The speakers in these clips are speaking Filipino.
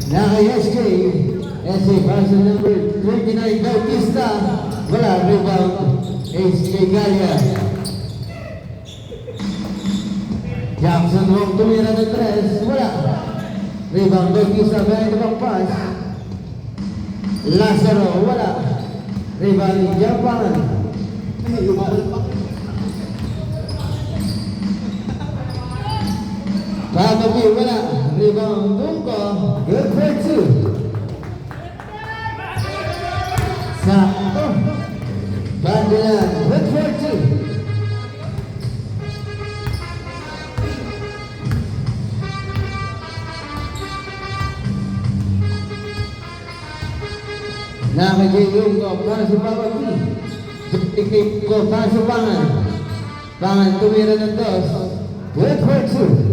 Naka-SK. SK person number 29, Bautista. Wala, rebound. SK Gaya. Jackson Wong tumira ng 3. Wala. Rebound, Bautista. Behind the back pass. Lazaro. Wala. Rebound, Japan. Bababi. Wala. Rebound, Dungko. Good for 2. Sakto. Bandilan. Good for 2. Nakagiging ko para sa Bababi. Ikip ko para sa Pangan. Pangan tumira ng 2. Good for 2.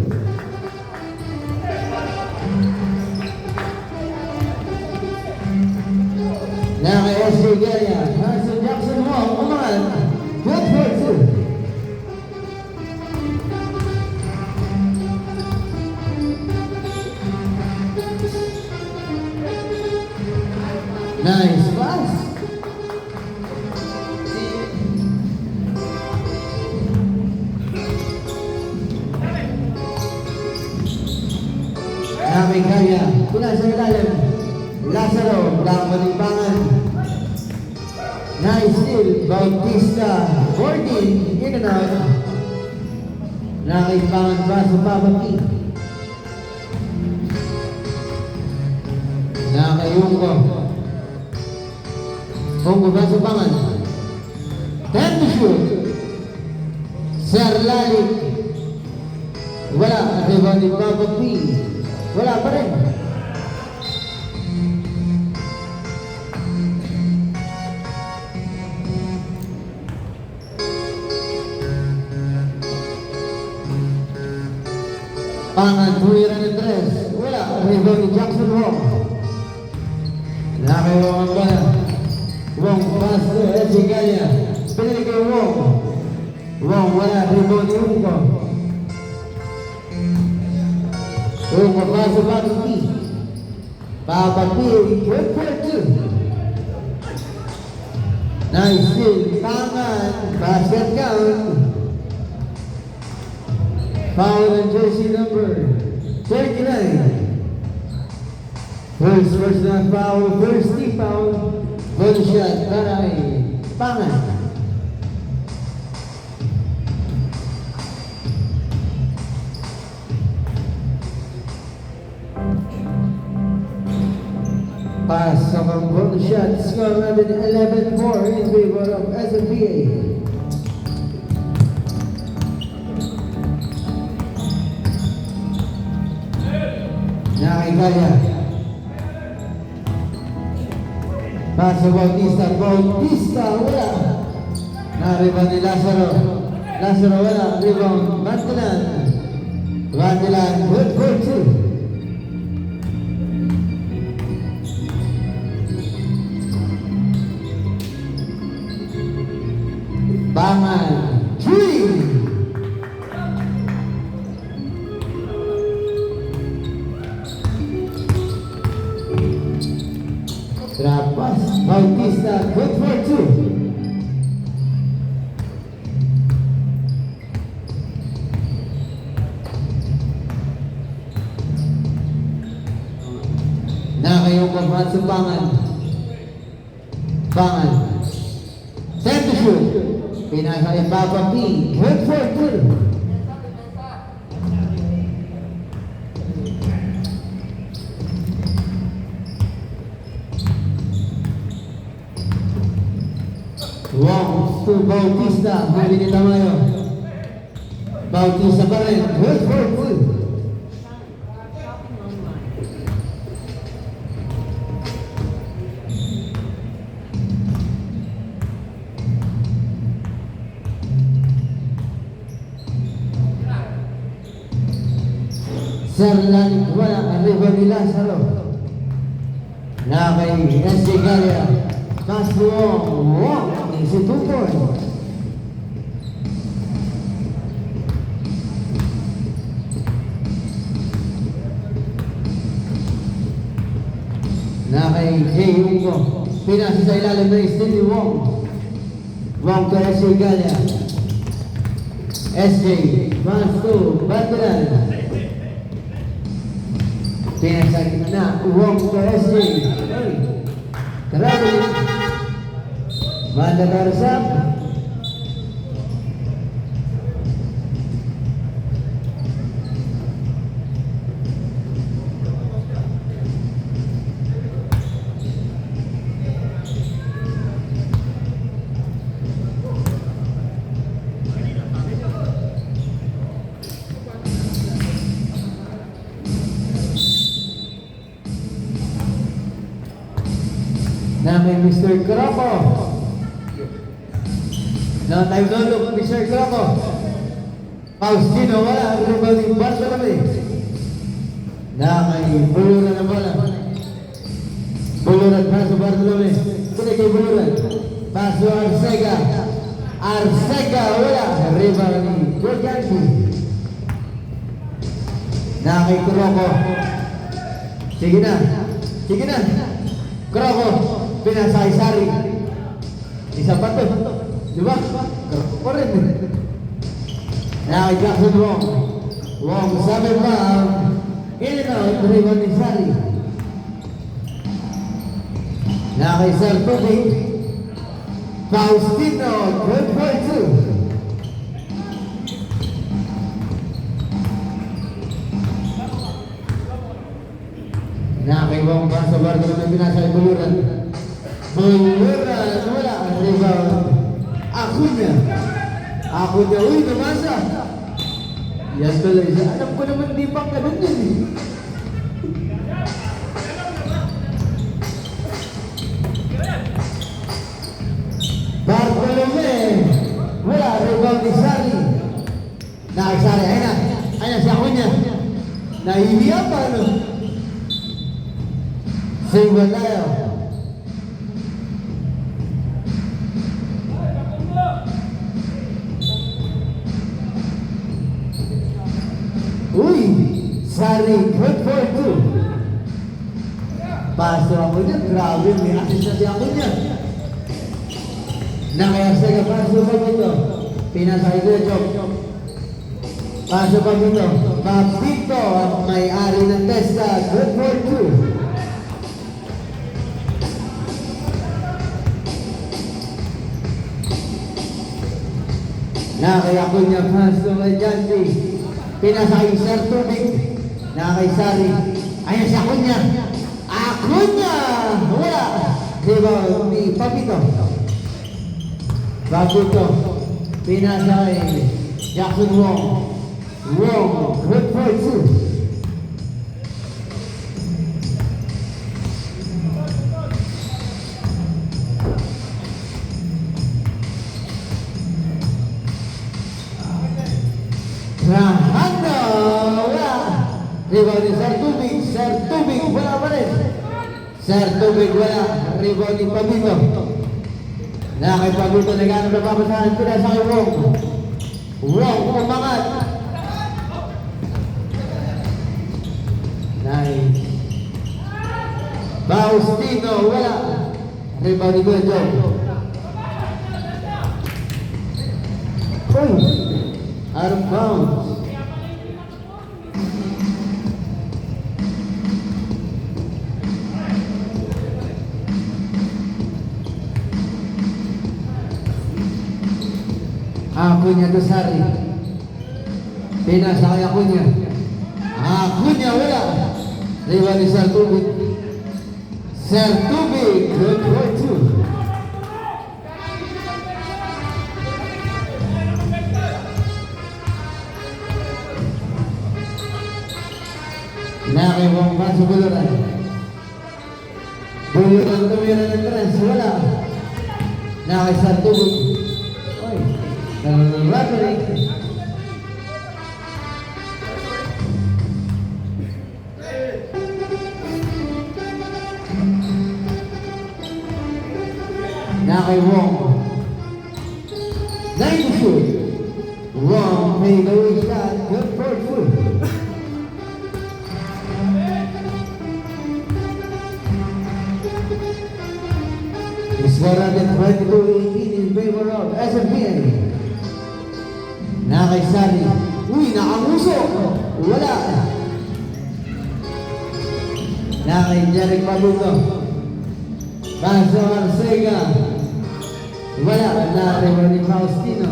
Naka-SJ Gaya. Hanson Jackson Wong. Umangan. Good for 2. Nice pass. Naka Gaya. Pula sa ilalim. Lazaro. Pangan. Nice steal. Bautista. 14. In and out. Pangan pa sa Bababi. Yungko. Yungko pa sa Pangan. 10 to shoot. Serlalik. Wala. Rebound ni Bababi. Wala pa rin. Pangan, tumira ng 3. Wala. Rebound ni Jackson Wong. Wong ang bola. Wong pass to SJ Gaya. Pinili kay Wong. Wong wala. Rebound ni Unko. Unko pass to Bababi. Bababi. Good for 2. Nice steal. Pangan. Basket count. Foul on jersey number 39. First personal foul, first team foul. Good shot para kay Pangan. Pass of a good shot. Score natin 11-4 in favor of SMPA. Nakikaya. Paso Bautista. Bautista wala. Na-rebound ni Lazaro. Lazaro wala. Rebound. Bantilan. Bantilan. Good for 2. Pangan. 3. Trapas, Bautista, good for 2. Nakayong kapat sa Pangan. Pangan. Set to shoot. Pinasa yung Bababi. Good for 2. Wong to Bautista. Huli ni Tamayo. Bautista pa rin. Good for 2. Serlan wala. Arriba ni Lazaro. Na kay SJ Gaya. Pass to Wong. Easy 2 points. kay Jay Ungo. Pinasa sa ilalim na Stevie Wong. Wong to SJ Galia. SJ, pass to Banderan. Pinasa na Wong to SJ. Grabe. Banderan Sab. Na may Mr. Croco. Na tayo lulog, Mr. Croco. Faustino, wala. Ang rebounding Barca kami. Na may Buluran na bola. Buluran paso Bartolome. Kaya kay Buluran. Paso Arcega. Arcega, wala. Rebounding Gorganti. Na kay Croco. Sige na. Sige na. Croco. Pinasa Sari. Isa pa to. Diba? Croco rin. Now Jackson Wong. Wong sabi pa. In and out. Rebound ni Sari. Now kay Sir Tubi. Faustino. Good for two. Now kay Wong pa sa barko na pinasa ay Buluran. Buluran, wala ang rebound. Akunya, uy, namasa. Yan tuloy siya. Alam ko naman di pa ganun yun eh. Bartolome, wala, rebound ni Sari. Nakisari, ayun na. Ayun na si Akunya. Nahihiya pa, ano? Save tayo. Uy! Sari, good for two. Paso ako niya. Grabe, may assist na si ako niya. Nakayasay ka, paso pa dito. Pinasay ko yung job. Paso pa dito. Papito, ang may-ari ng Testa. Good for two. Nakaya ko niya paso kay Janty. Pinasa kay Sir Tubig. Nakay Sari. Ayan si Akunya. Akunya! Wala! Diba? Ni Papito. Papito. Pinasa kay Jackson Wong. Wong. Good for two. Rahanda, wala. Rebound ni Sir Tubig. Sir Tubig, wala pa rin. Sir Tubig, wala. Rebound ni Pabito. Kay Pabito, nag-ano na papasahan. Pinasa kay Wong. Wong, umangat. Nice. Faustino, wala. Rebound ni Gojo. Uy. Out of bounds. Akunya to Sari. Pinasa kay Akunya. Akunya wala. Rebound ni Sir Tubig. Sir Tubig, good for two. Nakay Wong pa sa Buluran. Buluran tumira ng trans, wala. Nakay Sir Tubig. Uy, nag-rappery. Nakay Wong. 90 shoot. Wong may gawin shot. Good for two. 22-18 in favor of SMPA. Nakaisari. Uy, nakamusok. Wala. Nakay Jeric Mabuto. Paso Arcega. Wala na rin ni Faustino.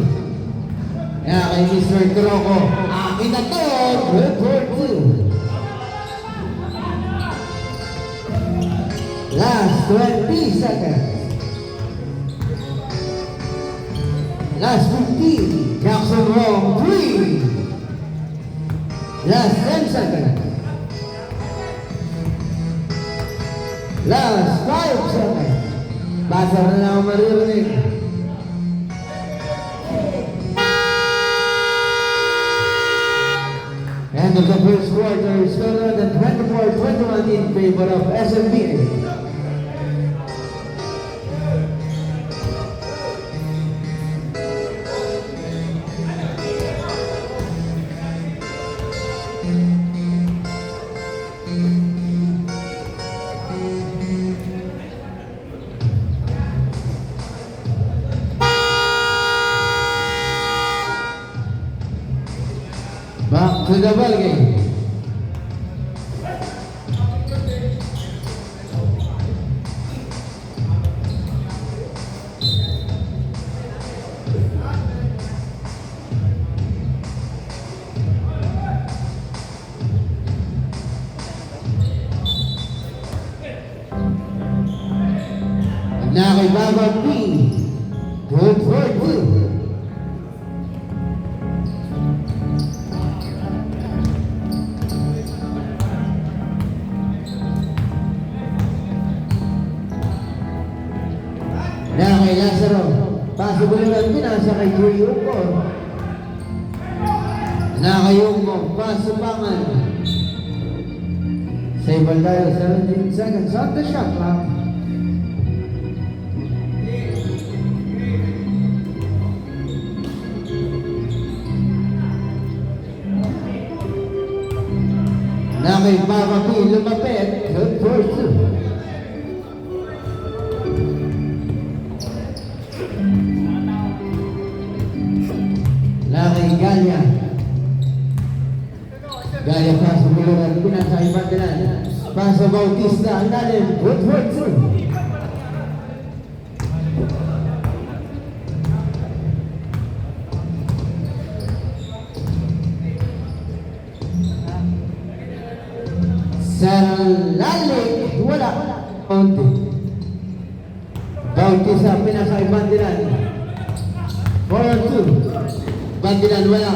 Nakay Mr. Troco. Akin na to. Good for 2. Last 20 seconds. Last 15. Jackson Wrong 3. Last 10 seconds. Last 5 seconds. Basa na lang ako maririnig. End of the first quarter, scored at 24-21 in favor of SMPA. Back to the ball game. Nakibaba P. Good for 2. Nakay Lazaro. Possible lang pinasa kay Joey Uko. Nakayong mo. Pasupangan. Save ball tayo. 17 seconds on the shot clock. Nakay Papa P. Lumapit. Good for 2. Nakay Galia. Galia pa sa buluran. Pinasa Ibandalan. Pasa Bautista. Ang lalim. Good for 2. Sa lalim. Wala. Bautista. Pinasa Ibandalan. 4-2. Bandilan wala.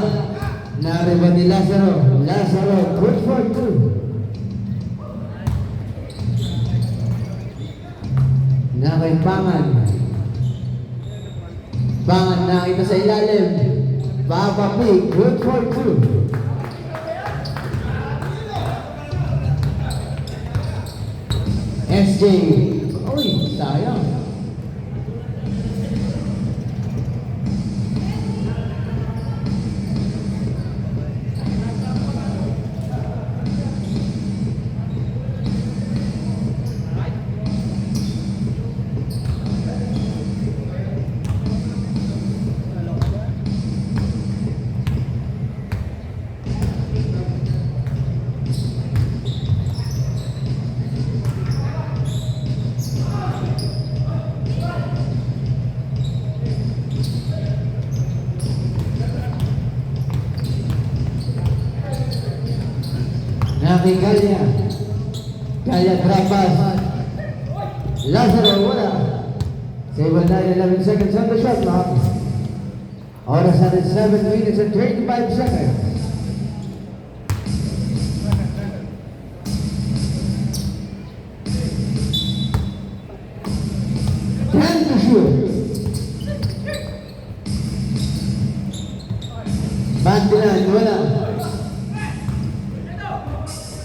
Nariba ni Lazaro. Lazaro, good for 2. Nakay Pangan. Pangan nakita sa ilalim. Papa P, good for 2. SJ. Uy, sayang. Nakay Galia. Galia Trapas. Lazaro wala. Save ball tayo. 11 seconds on the shot clock. Oras natin 7 minutes and 25 seconds. Bandilan, wala.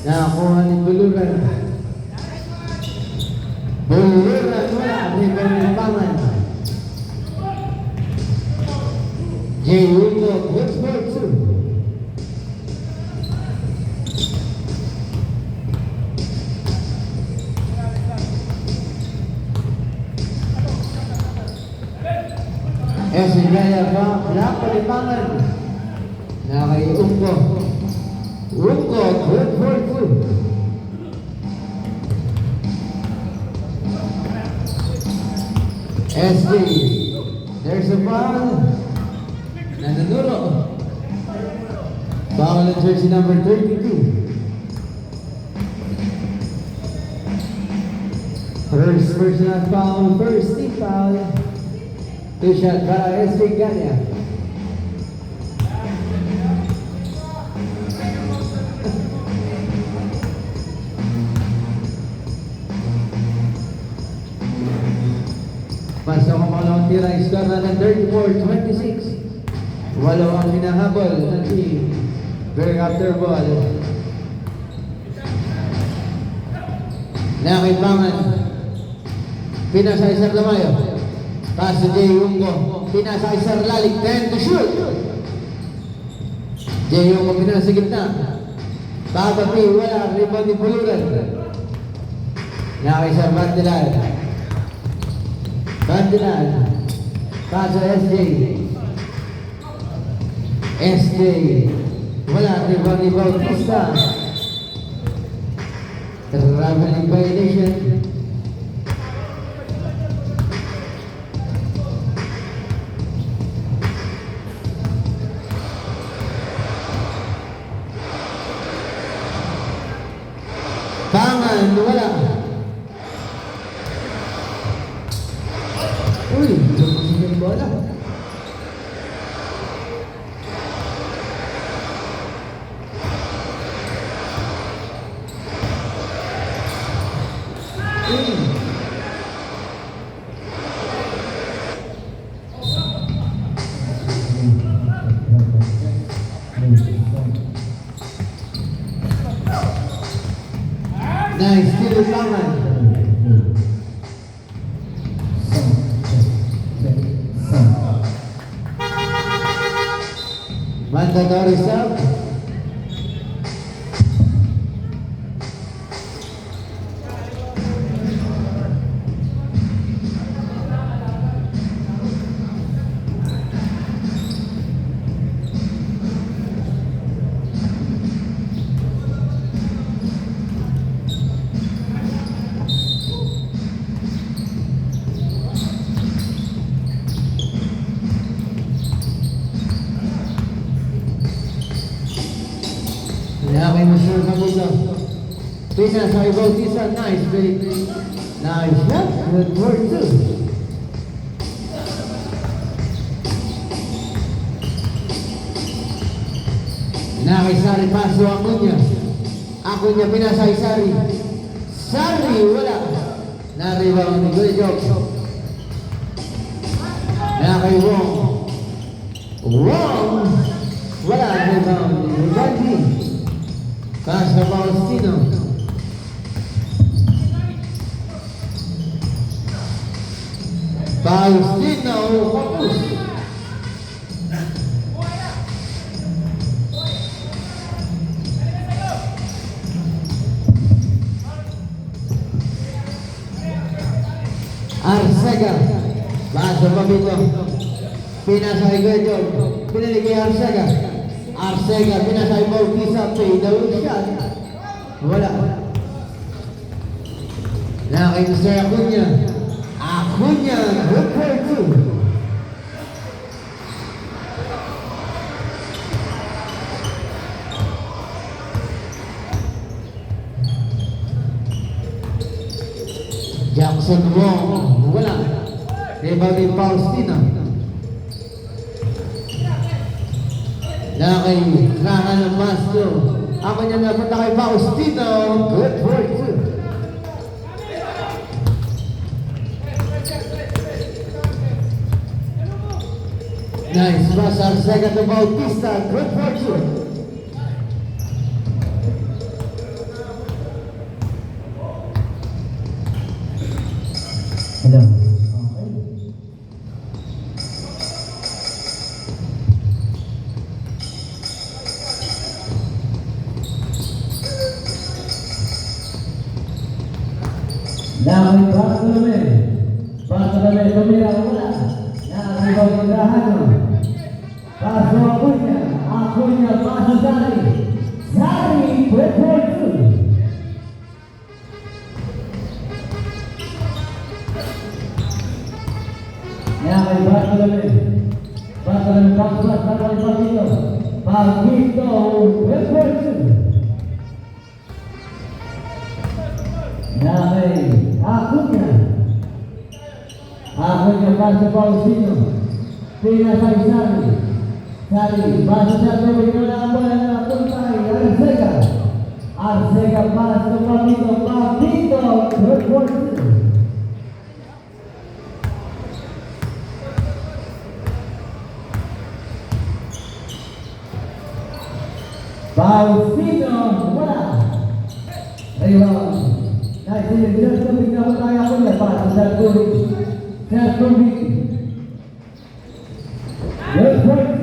Nakakuha ni Buluran. Buluran, wala. River ng Pangan. Jay Uno, good for 2. Kasi gaya pa, palipangan na kay Ungko. Ungko, good for two. SJ, there's a foul. Nananuro. Foul on jersey number 32. First personal foul, first team foul. Two shot para SJ Gania. Pasok ang pangalawang tira, score na ng 34-26. Walo ang hinahabol ng team. Going after ball. Nakipangan. Pinasa-isar Lamayo. Pass to Jay Ungko. Pinasa-isar Lalig. 10 to shoot. Jay Ungko pinasa gitna. Papapi, wala. Rebound ni Puluran. Nakisar Bandilan. Bandilan. Pass to SJ. SJ. Wala. Rebound ni Bautista. Traveling violation. Pangan, wala. Uy, lumasin yung bola. Nice, still Pangan. Mandatory sub. Kaya mo sure ka muna. Pinasa kay Bautista. Nice break. Nice shot. Good work too. Kay Sari paso Acuña. Acuña pinasa kay Sari. Sari wala. Na-rebound ni Guillermo. Kay Wong. Wong. Wala. Rebound ni Gandhi. Pass to Faustino. Faustino, focus. Arcega. Pass to Pabito. Pinasa kay Guillermo. Pinili kay Arcega. Arcega, pinasay Bautista, fade away shot. Wala. Nakay Mr. Acuña. Acuña, good for two. Jackson Wong, wala. Rebound ni Faustino. Nakay Rahan ng Masto. Ako niya napunta kay Faustino. Good for two. Nice pass ang second to Bautista. Good for two. Hello. Nakay Bartolome. Bartolome, tumira wala. rebound ni Grahano. Paso Acuña paso Zari. Zari, break point 2. Yang may Bartolome Pagbuat para kay Pagito. Pagito, break point 2. Yang may Acuña paso Pausino. Pinasay Sari, paso sa tubig na bola na puntay. Arcega paso Pagito. Break point 2. Pausino, wala. Rebound. Naisinigyan sa bigla ko tayo niya para sa tubig. Good point.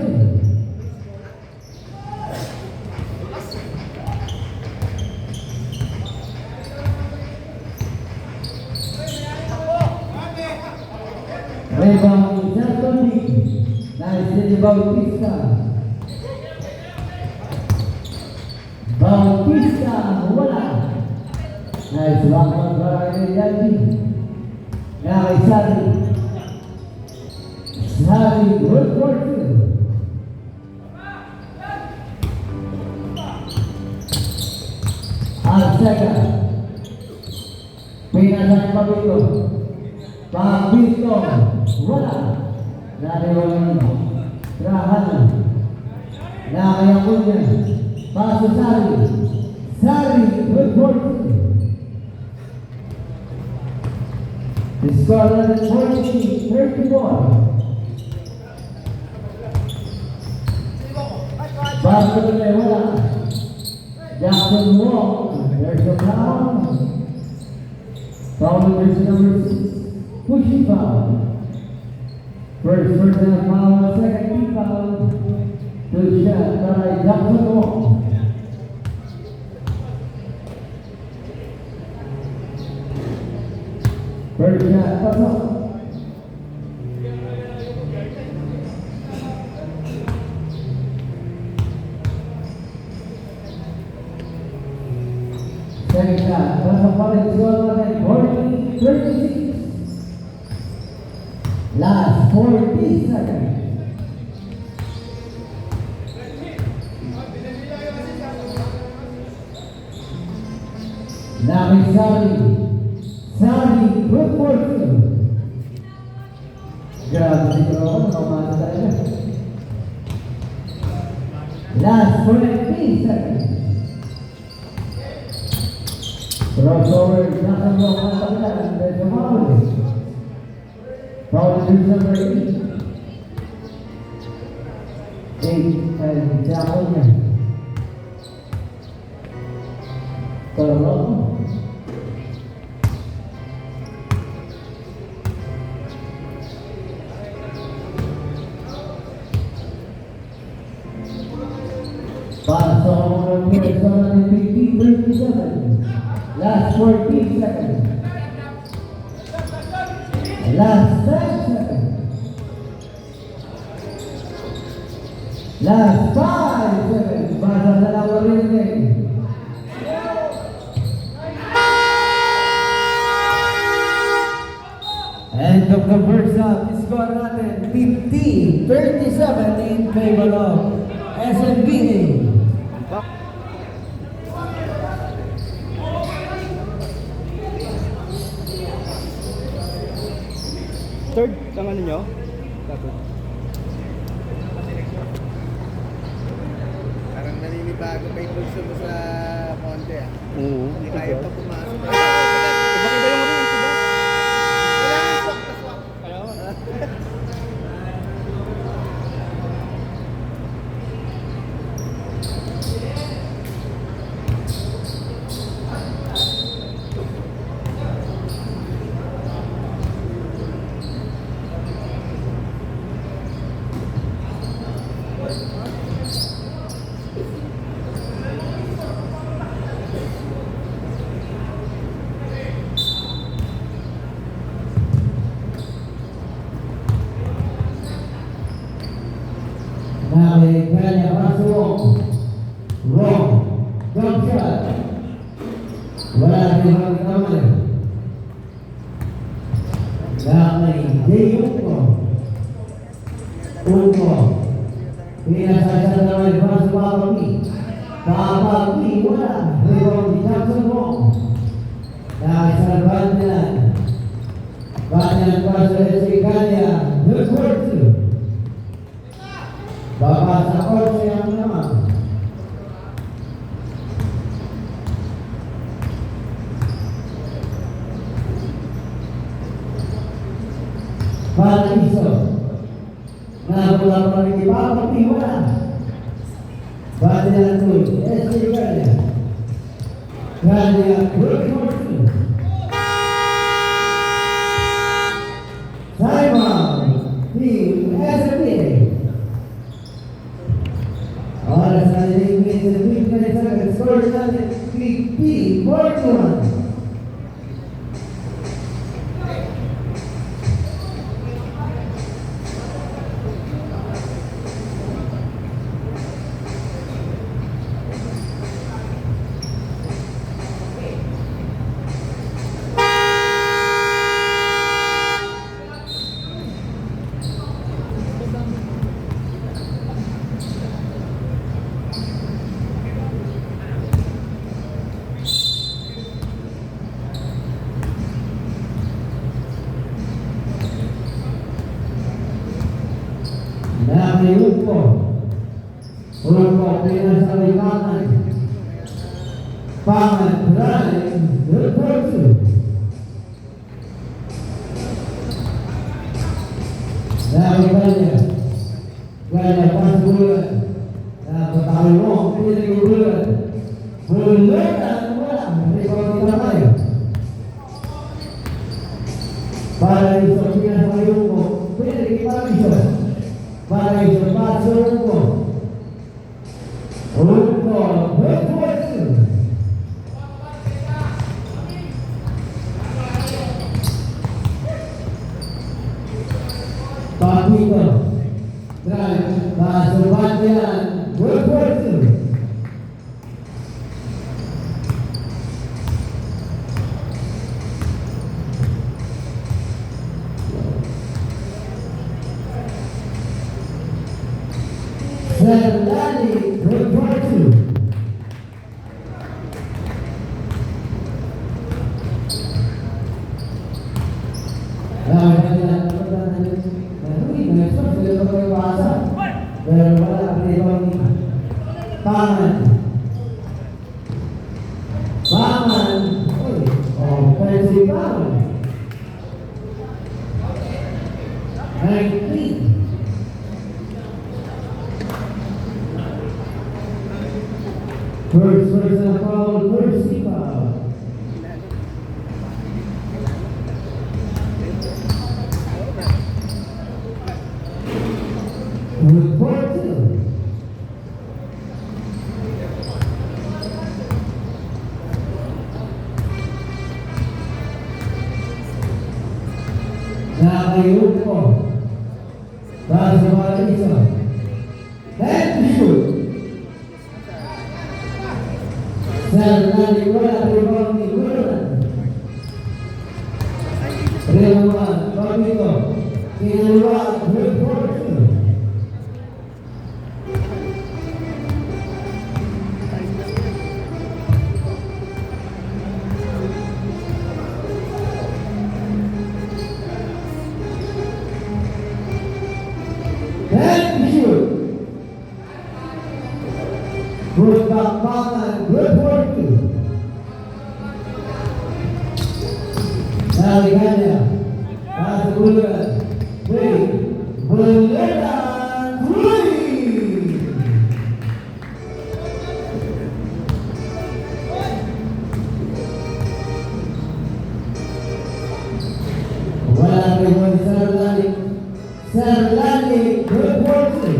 Rebound sa tubig. Naisinigyan Bautista. Bautista, wala. Nice lakman para kay Yandy. Kay Sari, good for 2. Arcega. Pinasay Pagito, wala. Nariwang Grahano. Nakayakuan niya. Paso Sari, good for 2. The score is 40-34. Bartolome wala. Jackson Wong. There's a foul. Foul number 6. Pushing foul. First personal foul, second team foul. Good shot by Jackson Wong. First shot, pasok. Second shot, pasok pa rin. Score natin, 40-36. Last 40 seconds. Sari, good for 2. Grabe siguro ako, nakamana talaga. Last 20 seconds. Crossover, nasa mo ang mataglan. There's a foul. Foul is number 8. 8, ay Jaco niya. Pero paso ng personal 37. Last 14 seconds. Last 10 seconds. Last 5 seconds. Basa na lang rin. End of the first half. Score natin 50-37 in favor of SMBA. Third, ang ano nyo? Dapat. Parang naninibago pa yung pulso mo sa konti ah. Oo. Hindi kaya pa pumasok. Iba-iba yung rin, diba? Kailangan swak na swak. Kaya nga. kanya masuk. Wrong. Jump shot. Wala rin ang kamay. Damay. Jayuko. Uko. Pinasasal naman masuk Papagi. Papagi wala. Rebound di Jackson wrong. Dasar bandan. Banyak pasal sekalian berkuasa. Bapak sakor yang nama. Bapak iso. Nah, pulang lagi Bapak tiwala. Banyak tu sekalian. Banyak berkuasa. Simon, he has a big. All of a sudden, he makes a big mistake. Scores another big P. 41. Uko. Uko pinasali kanan. Pangan berani berkuasa. Dari banyak pas bulan. Nah, bertahun pilih bulan. Bulan dan bulan. Rekod kita main. Pada itu pinasali Uko. Pilih kita bisa. Para isso, passou o gol. Reforço. Papito. Passou batean. Reforço. Serlani berkuasa. First person foul, first foul. Report two. Nakayuko. Para sa mga isa. Head to shoot. Serlani wala rebound ni Gulan. Rebound, Papito. Kinaluwa, report two. Berkampangan berportu. Tarikannya Pasal bulan Beledan Wala ribon Serlani berportu.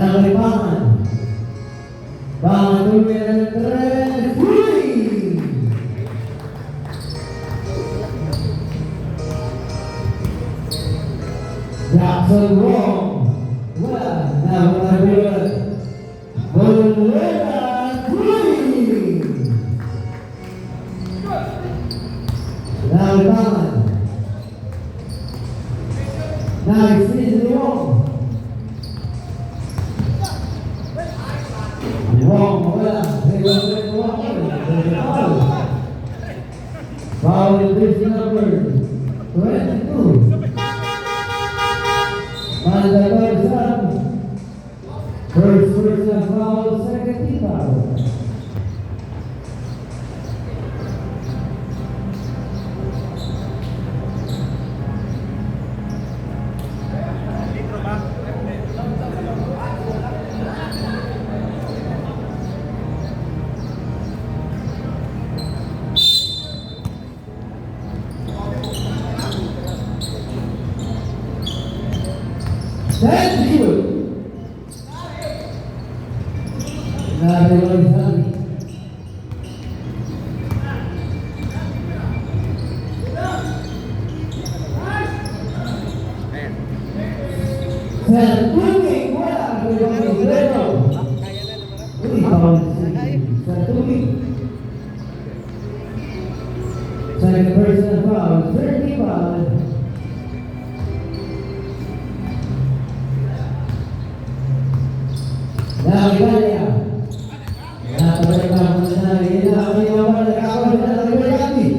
Dari Pangan. Pangan tumira ng 3. Jackson Wong. Wala. Nahunabilan. Bolera 3. Dari Pangan. Dari Sisi Wong. Wong, wala. Foul in this number 22. Mandagarsan. First person foul, second team foul. Thank you. Nagarsan. Sertuning wala. Sertuning. Second person foul, 35. Now, Italia. Napagkakaroon na rin na kami naman nagkakaroon na nagkakaroon.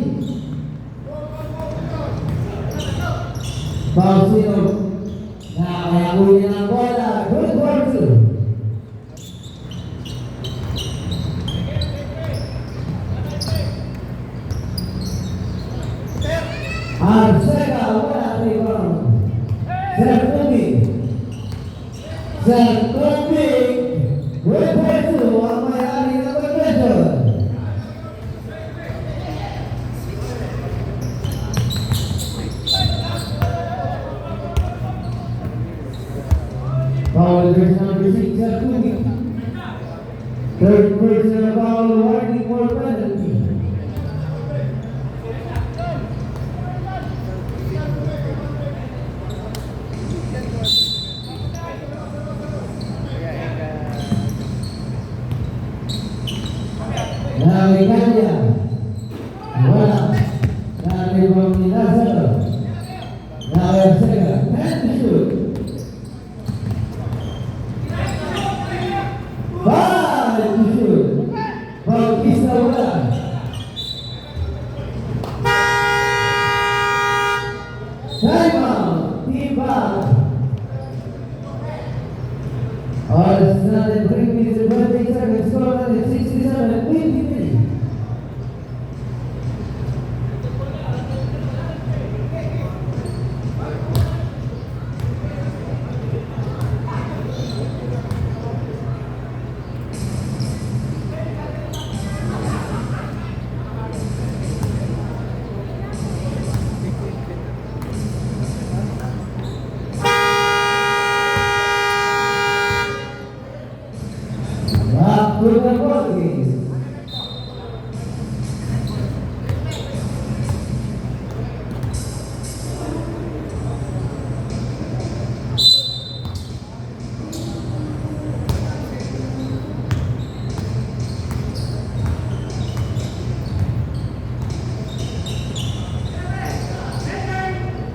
Pausino. Nakakayakunin ang bola. Good work. Arcega, wala rebound. Sertuning. Sertuning. Good person, ang may-ari ng pagkakasyon. Foul verse number 6, Sertuning. Third person foul, warning for penalty. Now, Italia. Wala. Dari Bang Lazaro. Now, Arcega. And shoot. Five to shoot. Bautista wala. Time out. Team foul. It's not in 3 minutes and 20 seconds. Score at 67-23. Back to the ball game.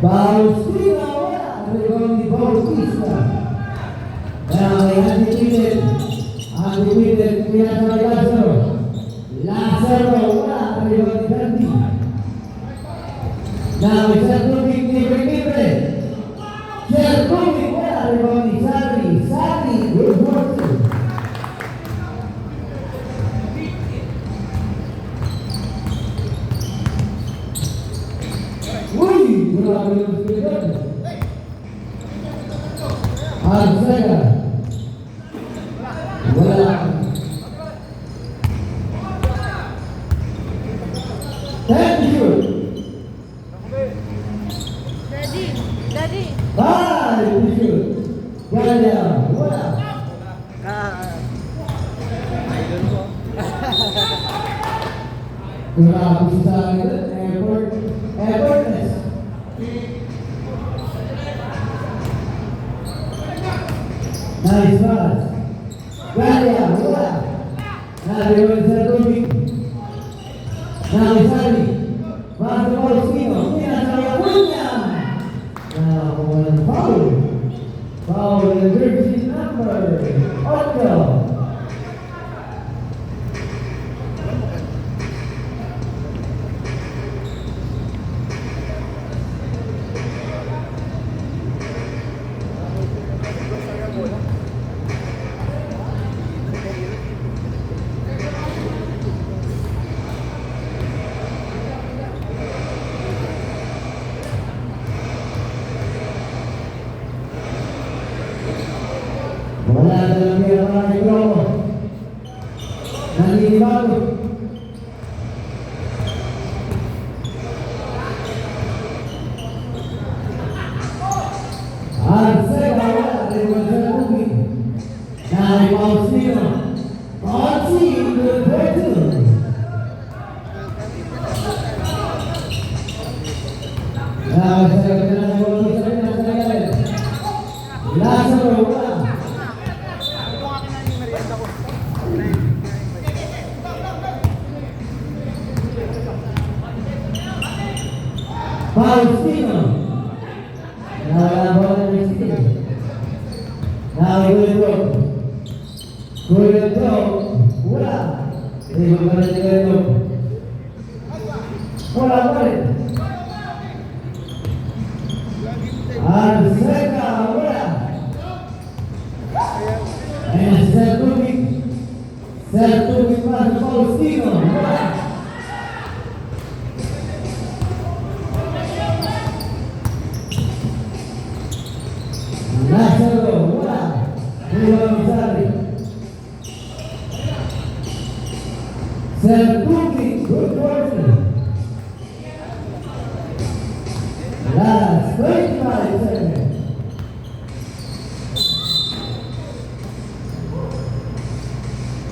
Bautista wala. Rebound ni Bautista. Now they have defeated. Undefeated Piazza Lazaro. Lazaro wala. Rebound ni Berti. Now Sertuning libre. Sertuning wala. Rebound ni Sari. Sari, good work. Uy, grabe yung speaker. Arcega. Wala. Thank you. Daddy. Bye. Thank you. Gaya. Wala. grabe siya sa akin. Effortless. Nice pass. Galia, wala. Nariwan sa tubig. Nakisali. Bago Pausino. Pinasaya William. Walang foul. Foul in jersey number 8. Wala dalam dia orang negro. Nanti baru. Arsela dari Mazda Bumi. Dari Pausino. Pausi untuk betul. Nah, saya kenal bola saya. Lazaro. Pausino. Now bola di sini. Now good throw. Good throw. Bola. Ini bola di sini. Bola balik. Arsela bola. Sertubic para Pausino. Bola. Lazaro, bola. Sari. Sertubic, good work. Last 25 seconds.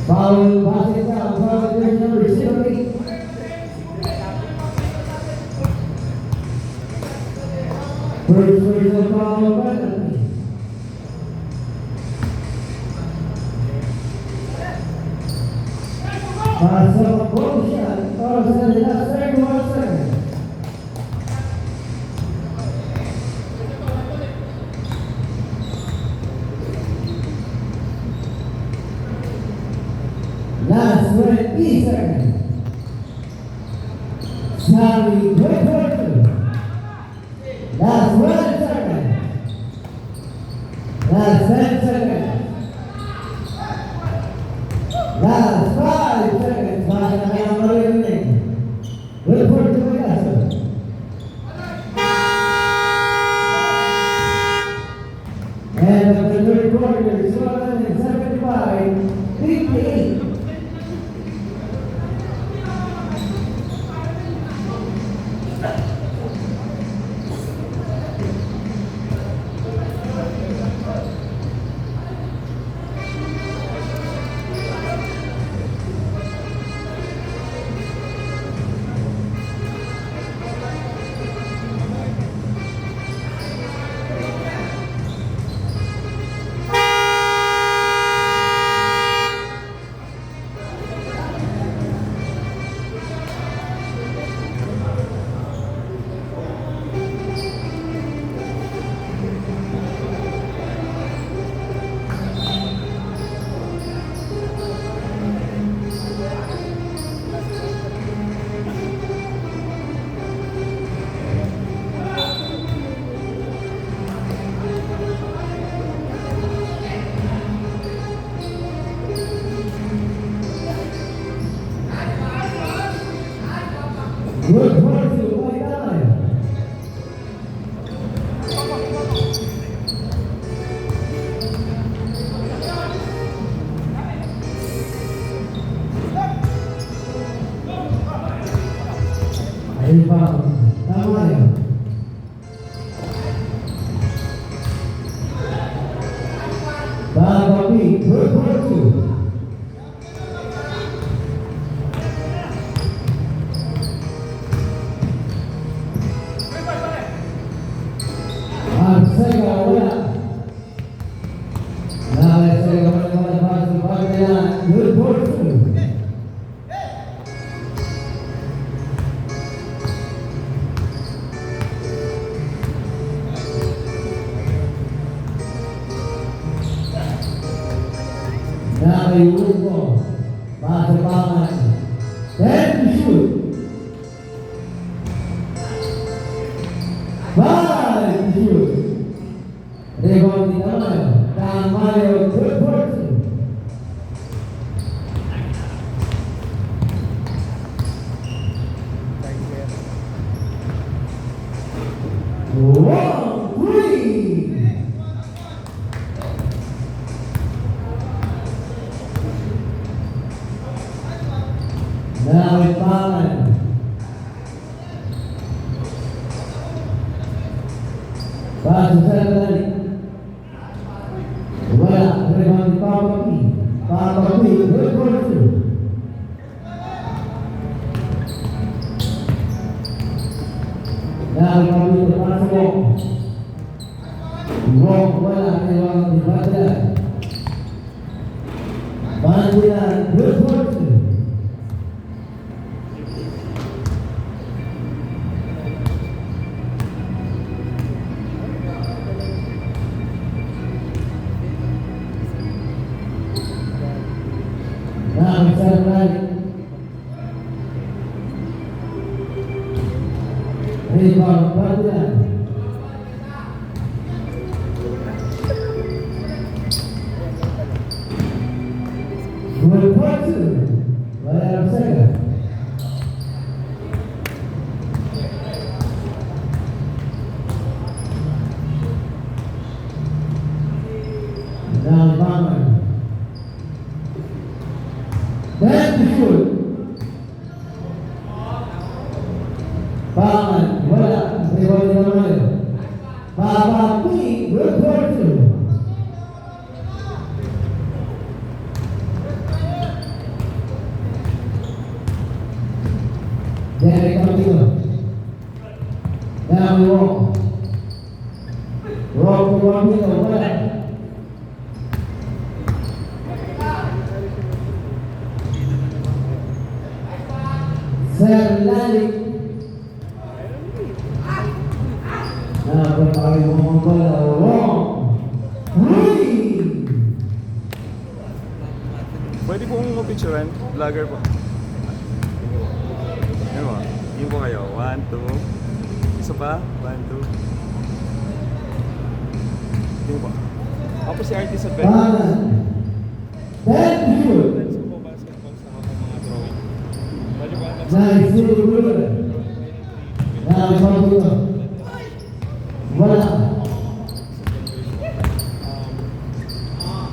Foul, passing down, foul, there's no receiving. First personal foul, penalty. Pass up, ball shot, Carlson, the last 31 seconds. Last 20 seconds. Sally, good work. Last 1 second. Last 10 seconds. Last 5 seconds. Baka na kaya marinig. Good work to my castle. End of the third quarter, 175-58. Good work to the white line. Ayun pa, tama yan. Bagabi, good work to. Dari Ugo. Pasok pangan. Then shoot. Five shoot. Rebound di Tamayo. Tamayo good person. One, three. Now it's Pangan. Pasok sa tali. Wala. Rebound di Papa P. Papa P. Good person. Now kami terpasok. Wong wala rebound di Badran. Badran good person. Now it's Badran. Rebound Badran. Good person. Wala second. Now Pangan. Then to shoot. Pangan, wala. Rebound di Tamayo. Papa P. Good person. Derek Camilo. Now we walk. Walk to Camilo, wala. Sir Lali. Now prepare mo bola. Wrong. Three. Pwede po kong picturean, vlogger po. Ayun po, yun po kayo. 1, 2. Isa pa, 1, 2. Yun po. Ako po si artist at Ben. Pangan. Then shoot. Let's go basketball sa mga drawing. Pwede po ang Nice. Good. Now Camilo. Wala.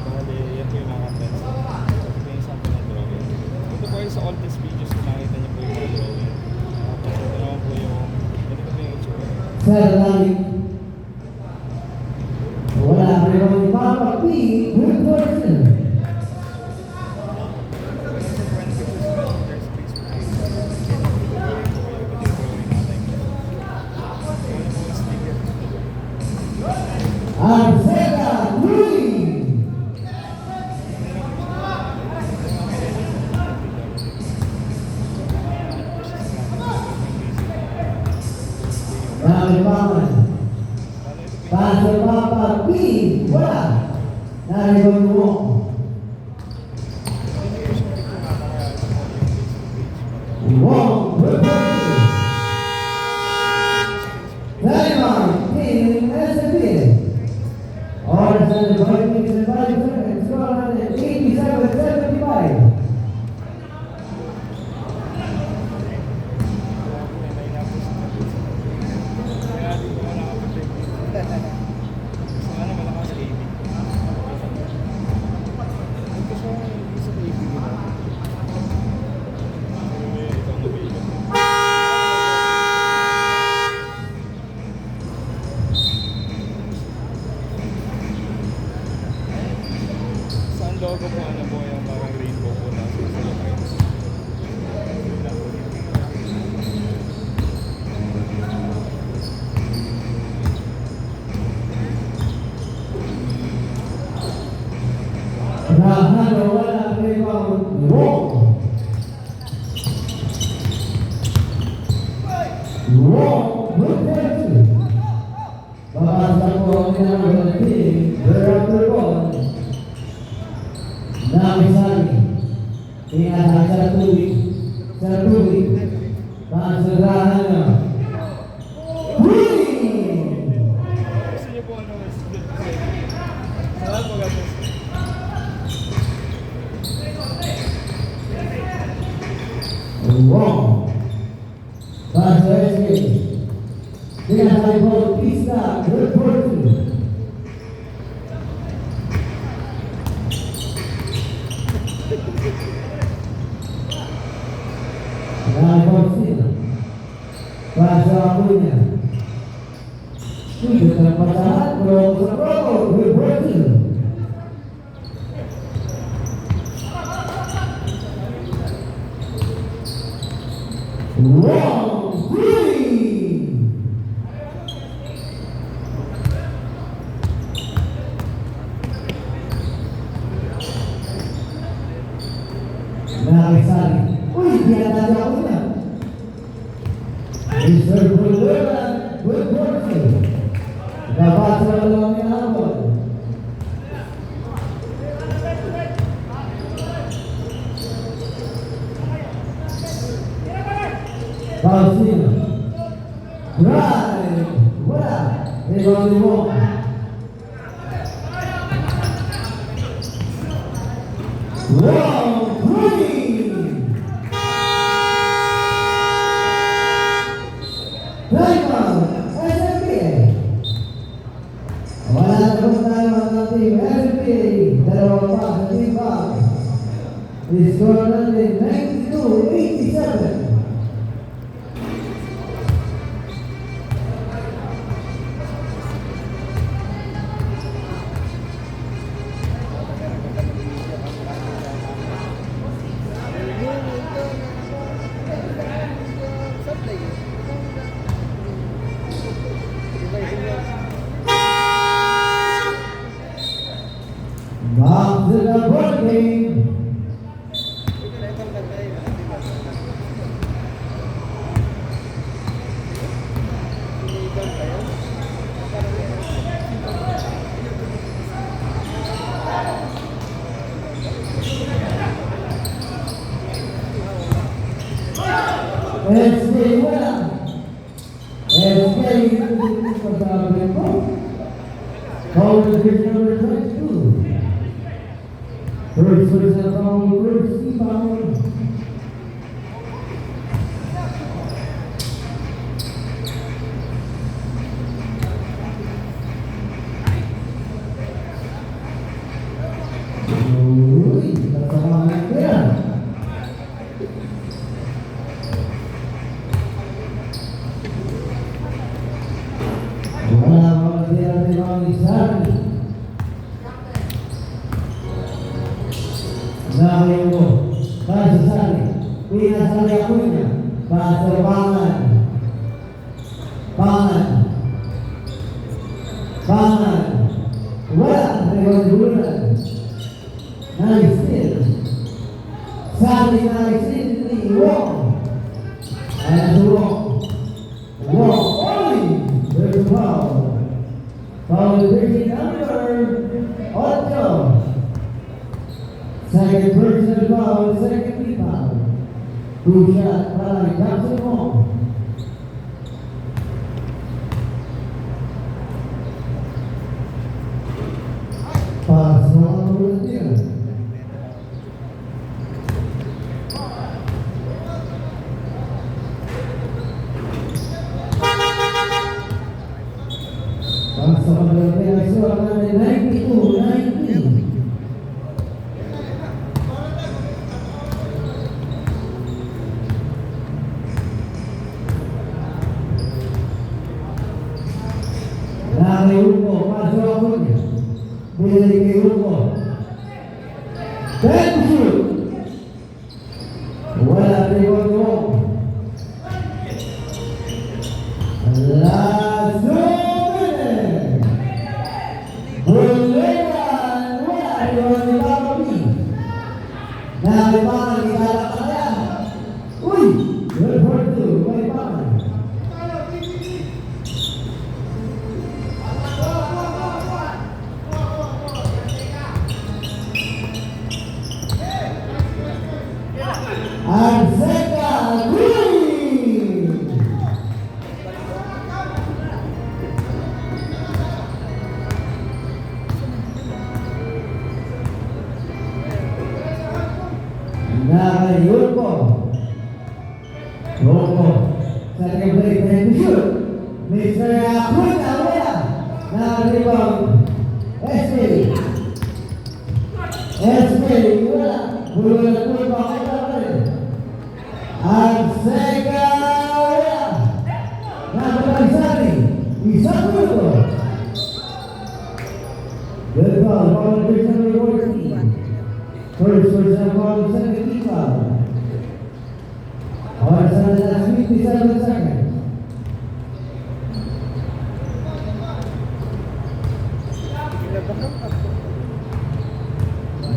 Bali, yan po yung mga contents. Ito yung sample ng drawing. Ito po yung sa all these videos kung nakita niyo po yung mga drawing. Tapos ito naman po yung, ito po yung itsura. Sir Lali. Wala. Rebound di Papa P. Good person. Arcega. Three. Now Pangan. Pasok Papa P. Wala. Naribang mo. Wrong. Good person. Diamond. Team S&P. Orders and appointments and advisors and score 187-75. Logo po ano po yung parang rainbow po na sa loob. Rahano wala rebound. Wrong. Wrong. Good person. Babasa po ang number 3. Director Ball. Napisal Pinasang sa tubig. Sa tubig. Pansarahan na. Gusto niyo po ano mas good kasi. Sarap po guys. Wrong. Pansarahan. Pinasang po pista. Good person. Alfonsina. Pasa Acuña. Sudah terpasangan Pro berhasil. Wrong green. Narisari. Uy, dia ada jauhnya. Mr. Bulera, good working. Dapat selalu awal. Pausina. Right. Bola. Evoluo. Wow, green. Timeout, SMP. Wala na po tayo mga team SMP. Dalawang pa sa team pa. Score natin 92-87. Back to the ball game. SK wala. SK pagkakalin mo. Foul position number 22. First person foul, first foul. Uy, kasama na yan. Wala mga tira-tirang isari. Dahil mo, kasasali, pinasali ako niya, para pangan. Wala, revolulan. Nalistil. Sabi nalistil, wrong. Ayan, wrong. Wrong, only. There's a foul. Foul jersey number 8. Second personal foul, second team foul. Two shot by Johnson Wong. Pass on with the pass on with the 92-19. Dari Uko, masuk akunnya. Miliki Uko. Dan shoot. Wala rebound. Last minute. Buleran. Wala rebound di Bakobi. Dari mana di belakangnya? Uy, berhenti. Dari mana? Position number 14. First person foul, second team foul. Our son has 57 seconds.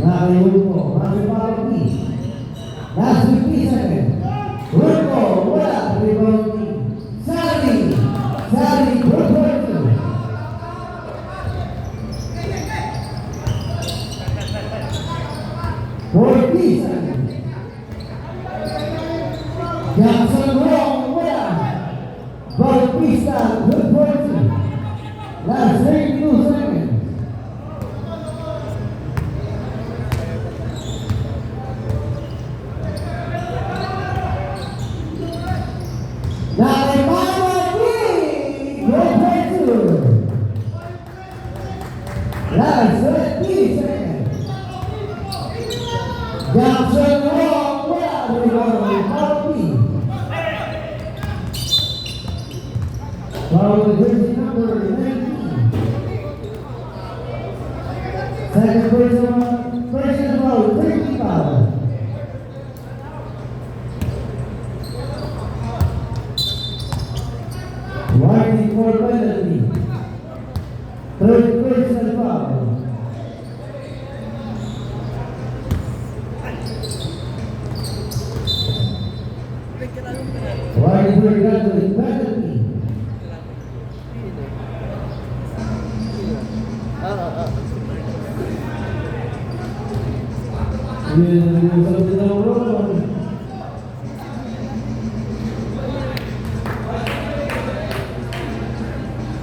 Nakalimutan po, masuk foul team. Last 50 seconds. Good ball, wala, rebound team. Sari, good ball. 40 seconds. Jackson Wong, wala. Bautista, good ball. Last 32 seconds. Last 30 seconds. Jackson Wong, wala, rebound, foul team. Foul jersey number 19. Second person foul, 30 foul. Warning for penalty. Third person foul. Warning for penalty.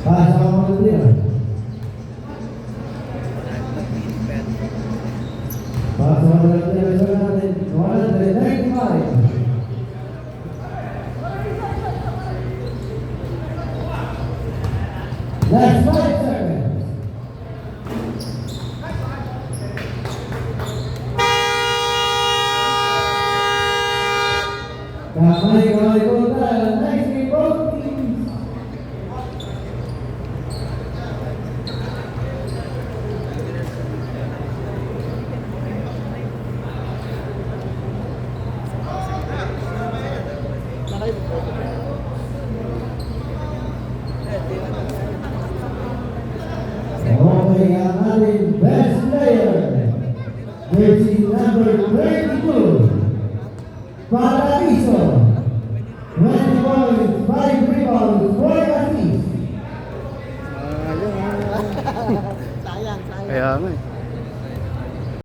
Pasa sama dia. Pasa sama dia sekarang 195. Last 5 seconds. Kamay bola, next game both teams. Okay, ang ating best player, jersey number 32, Paradiso, 20 points, 5 rebounds, 4 assists. Sayang. Kaya nga eh.